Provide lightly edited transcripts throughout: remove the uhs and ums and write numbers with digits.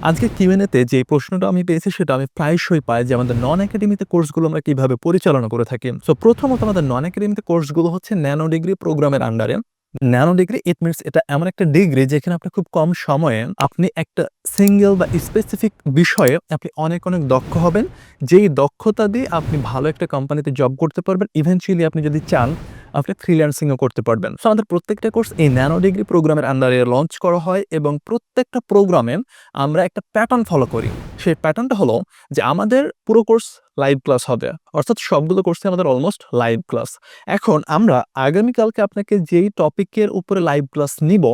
আজকে কিউএনএতে যে প্রশ্নটা আমি পেয়েছি সেটা আমি প্রায়শই পাই যে আমাদের নন একাডেমিতে কোর্সগুলো আমরা কিভাবে পরিচালনা করে থাকি। সো প্রথমত আমাদের নন একাডেমিতে কোর্সগুলো হচ্ছে ন্যানো ডিগ্রি প্রোগ্রামের আন্ডারে। ন্যানো ডিগ্রি ইট মিনস এটা এমন একটা ডিগ্রি যেখানে আপনি খুব কম সময়ে আপনি একটা সিঙ্গেল বা স্পেসিফিক বিষয়ে আপনি অনেক দক্ষ হবেন। যেই দক্ষতা দিয়ে আপনি ভালো একটা কোম্পানিতে জব করতে পারবেন। ইভেনচুয়ালি আপনি যদি চান আপনি ফ্রিল্যান্সিংও করতে পারবেন। সো আমাদের প্রত্যেকটা কোর্স এই ন্যানো ডিগ্রি প্রোগ্রামের আন্ডারে লঞ্চ করা হয় এবং প্রত্যেকটা প্রোগ্রামে আমরা একটা প্যাটার্ন ফলো করি। সেই প্যাটার্নটা হলো যে আমাদের পুরো কোর্স লাইভ ক্লাস হবে। অর্থাৎ সবগুলো কোর্সে আমাদের অলমোস্ট লাইভ ক্লাস। এখন আমরা আগামীকালকে আপনাকে যেই টপিকের উপরে লাইভ ক্লাস নিব,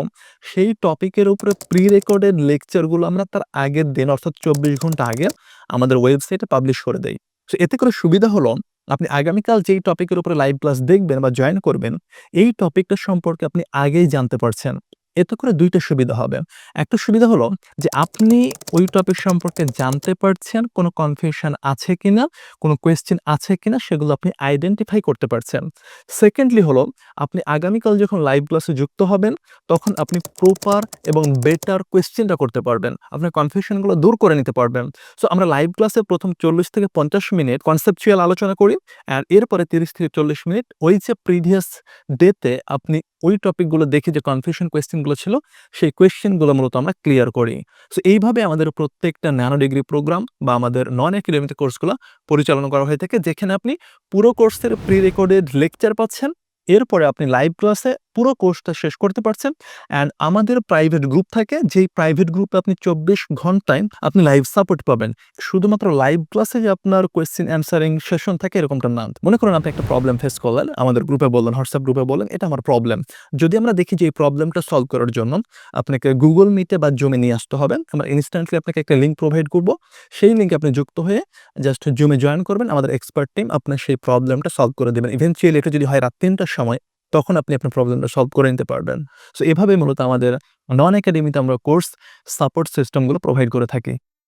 সেই টপিকের উপরে প্রি রেকর্ডেড লেকচারগুলো আমরা তার আগের দিন অর্থাৎ ২৪ ঘন্টা আগে আমাদের ওয়েবসাইটে পাবলিশ করে দেই। সো এতে করে সুবিধা হলো আপনি আগামীকাল যেই টপিকের উপরে লাইভ ক্লাস দেখবেন বা জয়েন করবেন, এই টপিকটা সম্পর্কে আপনি আগেই জানতে পারছেন। এতে করে ২ টা সুবিধা হবে। একটা সুবিধা হলো যে আপনি ওই টপিক সম্পর্কে জানতে পারছেন, কোনো কনফিউশন আছে কিনা, কোনো কোয়েশ্চেন আছে কিনা সেগুলো আপনি আইডেন্টিফাই করতে পারছেন। সেকেন্ডলি হলো আপনি আগামীকাল যখন লাইভ ক্লাসে যুক্ত হবেন, তখন আপনি প্রপার এবং বেটার কোয়েশ্চেনটা করতে পারবেন। আপনার কনফিউশনগুলো দূর করে নিতে পারবেন। সো আমরা লাইভ ক্লাসে ১ম ৪০ থেকে ৫০ মিনিট কনসেপচুয়াল আলোচনা করি। আর এরপরে ৩০ থেকে ৪০ মিনিট ওই যে প্রিভিয়াস ডেতে আপনি ওই টপিকগুলো দেখে যে কনফিউশন কোয়েশ্চেন গুলো ছিল, সেই কোয়েশ্চেন গুলো মূলত আমরা ক্লিয়ার করি। সো এইভাবে আমাদের প্রত্যেকটা ন্যানো ডিগ্রি প্রোগ্রাম বা আমাদের নন একাডেমিক কোর্সগুলা পরিচালনা করা হয়ে থাকে, যেখানে আপনি পুরো কোর্সের প্রি রেকর্ডেড লেকচার পাচ্ছেন। এরপরে আপনি লাইভ ক্লাসে পুরো কোর্সটা শেষ করতে পারছেন। অ্যান্ড আমাদের প্রাইভেট গ্রুপ থাকে, যেই প্রাইভেট গ্রুপে আপনি ২৪ ঘন্টায় আপনি লাইভ সাপোর্ট পাবেন। শুধুমাত্র লাইভ ক্লাসে যে আপনার কোয়েশ্চেন অ্যান্সারিং সেশন থাকে এরকমটা না। মনে করেন আপনি একটা প্রবলেম ফেস করলেন, আমাদের গ্রুপে বললেন, হোয়াটসঅ্যাপ গ্রুপে বললেন, এটা আমার প্রবলেম। যদি আমরা দেখি যে এই প্রবলেমটা সলভ করার জন্য আপনাকে Google Meet এ বা Zoom এ নিয়ে আসতে হবে, আমরা ইনস্ট্যান্টলি আপনাকে একটা লিঙ্ক প্রোভাইড করব। সেই লিঙ্কে আপনি যুক্ত হয়ে জাস্ট Zoom এ জয়েন করবেন। আমাদের এক্সপার্ট টিম আপনার সেই প্রবলেমটা সলভ করে দিবেন। ইভেনচুয়ালি এটা যদি হয় রাত ৩ টার সময়, তখন আপনি আপনার প্রবলেমটা সলভ করে নিতে পারবেন। সো এভাবে মূলত আমাদের নন একাডেমিতে আমরা কোর্স সাপোর্ট সিস্টেমগুলো প্রোভাইড করে থাকি।